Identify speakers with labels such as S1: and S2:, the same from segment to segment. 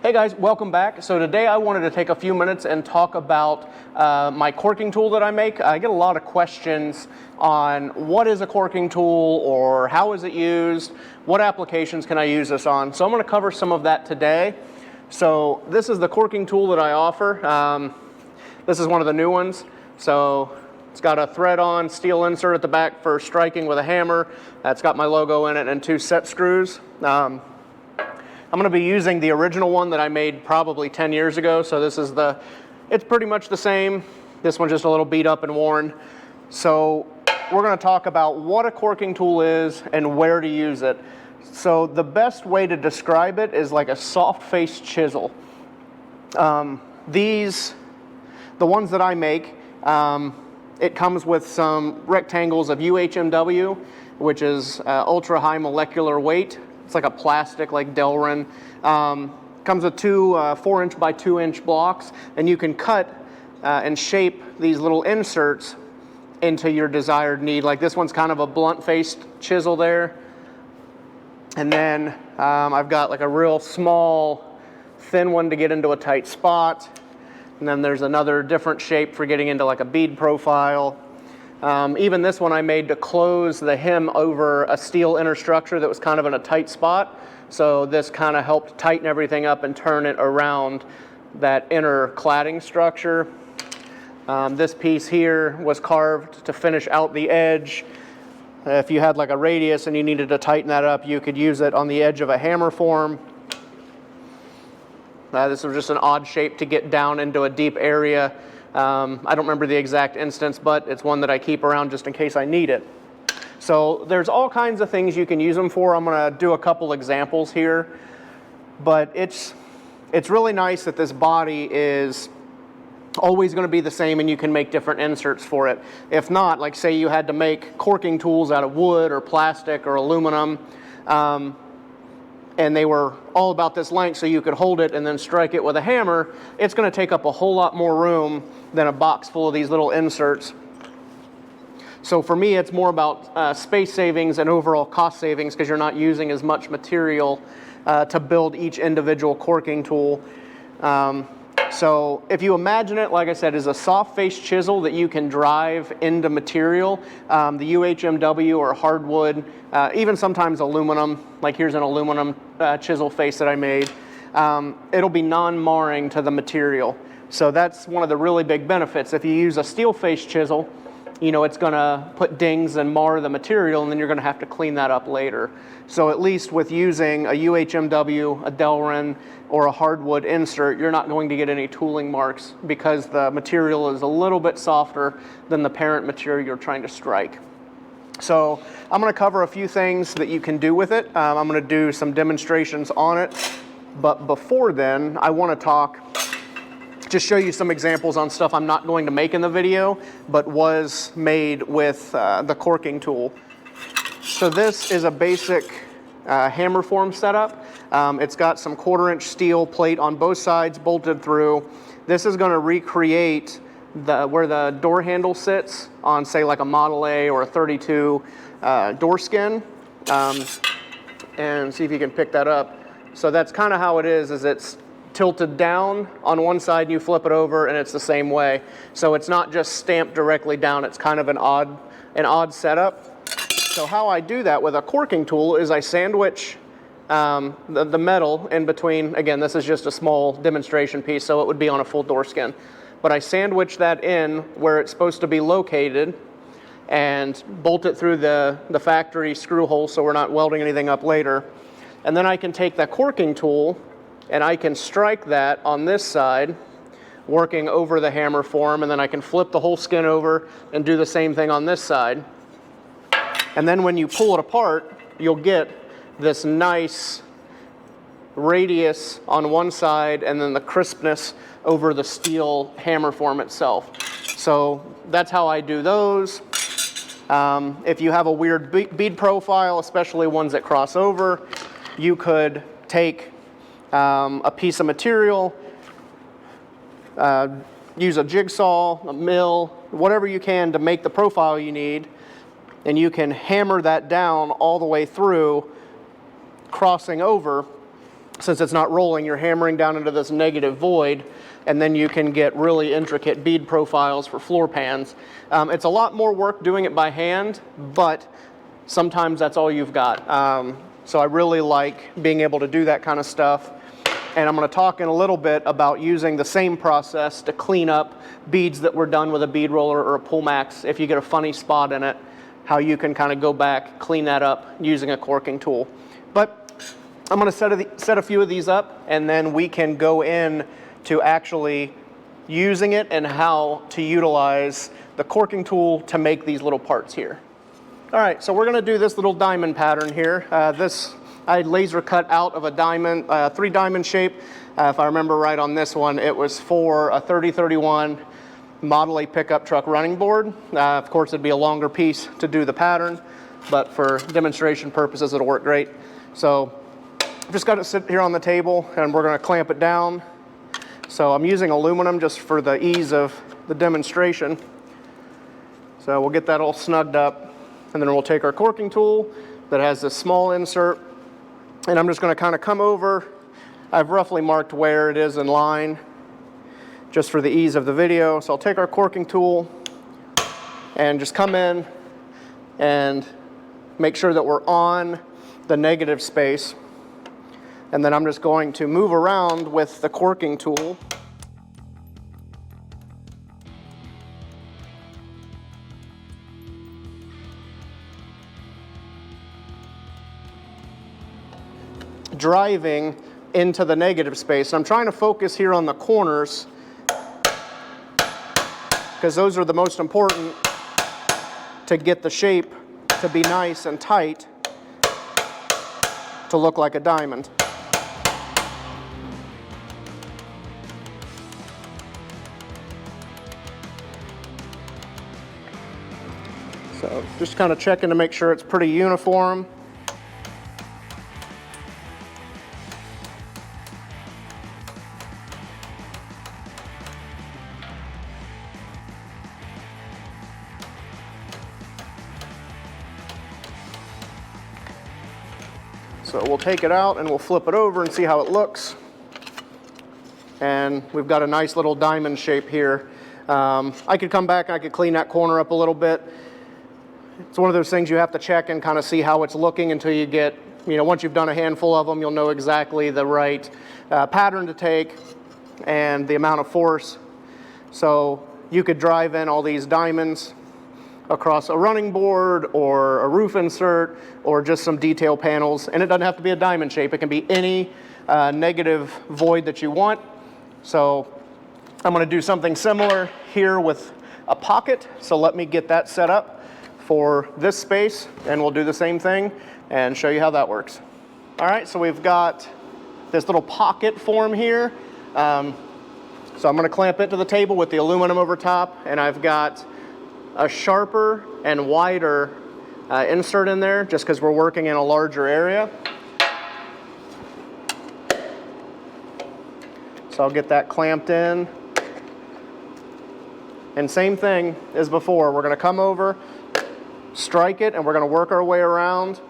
S1: Hey guys, welcome back. So today I wanted to take a few minutes and talk about my corking tool that I make. I get a lot of questions on what is a corking tool or how is it used, what applications can I use this on. So I'm going to cover some of that today. So this is the corking tool that I offer. This is one of the new ones. So it's got a thread-on steel insert at the back for striking with a hammer. It's got my logo in it and 2 set screws. I'm going to be using the original one that I made probably 10 years ago. So this is it's pretty much the same. This one's just a little beat up and worn. So we're going to talk about what a corking tool is and where to use it. So the best way to describe it is like a soft face chisel. The ones that I make, it comes with some rectangles of UHMW, which is ultra high molecular weight. It's like a plastic, like Delrin. Comes with 2 4-inch by 2-inch blocks, and you can cut and shape these little inserts into your desired need. Like this one's kind of a blunt-faced chisel there. And then I've got like a real small, thin one to get into a tight spot. And then there's another different shape for getting into like a bead profile. Even this one I made to close the hem over a steel inner structure that was kind of in a tight spot. So this kind of helped tighten everything up and turn it around that inner cladding structure. This piece here was carved to finish out the edge. If you had like a radius and you needed to tighten that up, you could use it on the edge of a hammer form. This was just an odd shape to get down into a deep area. I don't remember the exact instance, but it's one that I keep around just in case I need it. So there's all kinds of things you can use them for. I'm going to do a couple examples here, but it's really nice that this body is always going to be the same and you can make different inserts for it. If not, like say you had to make corking tools out of wood or plastic or aluminum, and they were all about this length so you could hold it and then strike it with a hammer, it's going to take up a whole lot more room than a box full of these little inserts. So for me, it's more about space savings and overall cost savings because you're not using as much material to build each individual corking tool. So if you imagine it, like I said, as a soft face chisel that you can drive into material, the UHMW or hardwood, even sometimes aluminum, like here's an aluminum chisel face that I made, it'll be non-marring to the material. So that's one of the really big benefits. If you use a steel face chisel, you know, it's going to put dings and mar the material, and then you're going to have to clean that up later. So at least with using a UHMW, a Delrin, or a hardwood insert, you're not going to get any tooling marks because the material is a little bit softer than the parent material you're trying to strike. So I'm going to cover a few things that you can do with it. I'm going to do some demonstrations on it. But before then, I want to just show you some examples on stuff I'm not going to make in the video, but was made with the corking tool. So this is a basic hammer form setup. It's got some 1/4-inch steel plate on both sides bolted through. This is going to recreate where the door handle sits on, say, like a Model A or a 32 door skin. And see if you can pick that up. So that's kind of how it is it's tilted down on one side and you flip it over and it's the same way. So it's not just stamped directly down, it's kind of an odd setup. So how I do that with a corking tool is I sandwich the metal in between. Again, this is just a small demonstration piece, so it would be on a full door skin. But I sandwich that in where it's supposed to be located and bolt it through the factory screw hole so we're not welding anything up later. And then I can take that corking tool and I can strike that on this side, working over the hammer form, and then I can flip the whole skin over and do the same thing on this side. And then when you pull it apart, you'll get this nice radius on one side and then the crispness over the steel hammer form itself. So that's how I do those. If you have a weird bead profile, especially ones that cross over, you could take a piece of material, use a jigsaw, a mill, whatever you can to make the profile you need, and you can hammer that down all the way through, crossing over, since it's not rolling, you're hammering down into this negative void, and then you can get really intricate bead profiles for floor pans. It's a lot more work doing it by hand, but sometimes that's all you've got. So I really like being able to do that kind of stuff. And I'm going to talk in a little bit about using the same process to clean up beads that were done with a bead roller or a pull max. If you get a funny spot in it, how you can kind of go back, clean that up using a corking tool. But I'm going to set a few of these up, and then we can go in to actually using it and how to utilize the corking tool to make these little parts here. All right, so we're going to do this little diamond pattern here. I laser cut out of a diamond, 3 diamond shape. If I remember right on this one, it was for a 3031 Model A pickup truck running board. Of course, it'd be a longer piece to do the pattern, but for demonstration purposes, it'll work great. So I've just got it sit here on the table, and we're going to clamp it down. So I'm using aluminum just for the ease of the demonstration. So we'll get that all snugged up, and then we'll take our corking tool that has this small insert, and I'm just going to kind of come over. I've roughly marked where it is in line just for the ease of the video. So I'll take our corking tool and just come in and make sure that we're on the negative space. And then I'm just going to move around with the corking tool. Driving into the negative space. I'm trying to focus here on the corners because those are the most important to get the shape to be nice and tight to look like a diamond. So just kind of checking to make sure it's pretty uniform. So we'll take it out and we'll flip it over and see how it looks. And we've got a nice little diamond shape here. I could come back and I could clean that corner up a little bit. It's one of those things you have to check and kind of see how it's looking until you get, once you've done a handful of them, you'll know exactly the right pattern to take and the amount of force. So you could drive in all these diamonds across a running board or a roof insert or just some detail panels, and it doesn't have to be a diamond shape. It can be any negative void that you want. So I'm going to do something similar here with a pocket. So let me get that set up for this space, and we'll do the same thing and show you how that works. All right, so we've got this little pocket form here. So I'm going to clamp it to the table with the aluminum over top, and I've got a sharper and wider insert in there just because we're working in a larger area. So I'll get that clamped in. And same thing as before, we're going to come over, strike it, and we're going to work our way around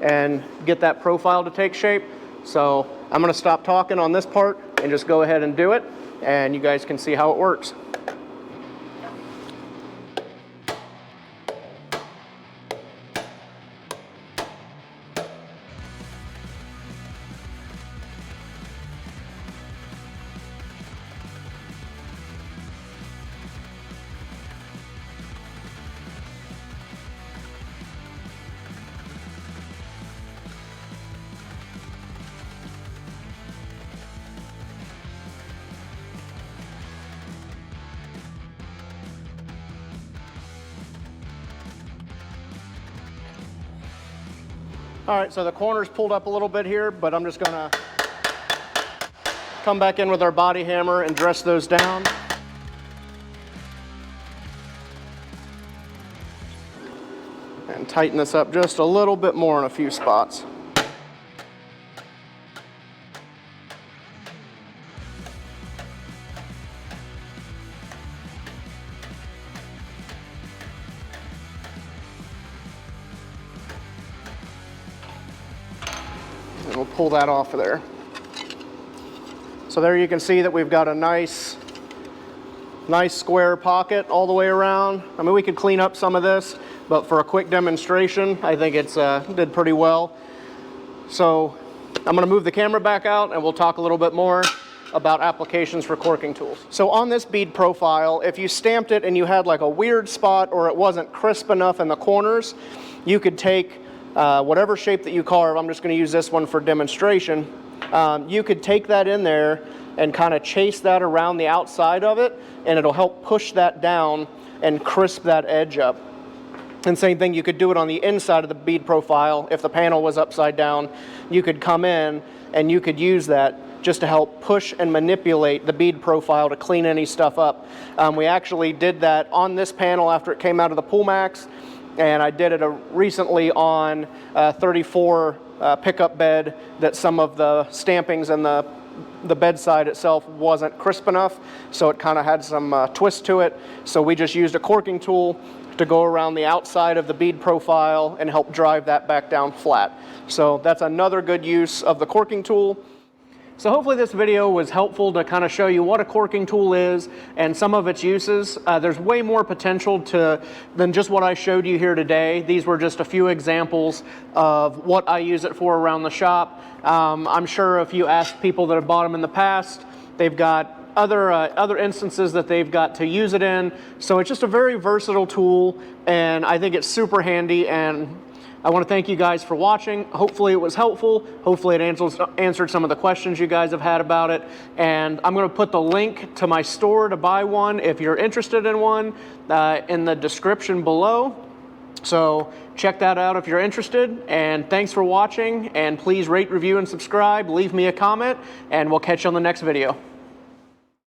S1: and get that profile to take shape. So I'm going to stop talking on this part and just go ahead and do it, and you guys can see how it works. All right, so the corner's pulled up a little bit here, but I'm just gonna come back in with our body hammer and dress those down. And tighten this up just a little bit more in a few spots. And we'll pull that off of there. So there you can see that we've got a nice square pocket all the way around. I mean, we could clean up some of this, but for a quick demonstration, I think it's did pretty well. So I'm gonna move the camera back out and we'll talk a little bit more about applications for corking tools. So on this bead profile, if you stamped it and you had like a weird spot or it wasn't crisp enough in the corners, you could take whatever shape that you carve. I'm just gonna use this one for demonstration. You could take that in there and kind of chase that around the outside of it, and it'll help push that down and crisp that edge up. And same thing, you could do it on the inside of the bead profile. If the panel was upside down, you could come in and you could use that just to help push and manipulate the bead profile to clean any stuff up. We actually did that on this panel after it came out of the Pool Max, and I did it recently on a 34 pickup bed that some of the stampings and the bedside itself wasn't crisp enough, so it kind of had some twist to it. So we just used a corking tool to go around the outside of the bead profile and help drive that back down flat. So that's another good use of the corking tool. So hopefully this video was helpful to kind of show you what a corking tool is and some of its uses. There's way more potential than just what I showed you here today. These were just a few examples of what I use it for around the shop. I'm sure if you ask people that have bought them in the past, they've got other instances that they've got to use it in. So it's just a very versatile tool, and I think it's super handy, and I want to thank you guys for watching. Hopefully it was helpful. Hopefully it answered some of the questions you guys have had about it. And I'm going to put the link to my store to buy one if you're interested in one in the description below. So check that out if you're interested. And thanks for watching. And please rate, review, and subscribe. Leave me a comment, and we'll catch you on the next video.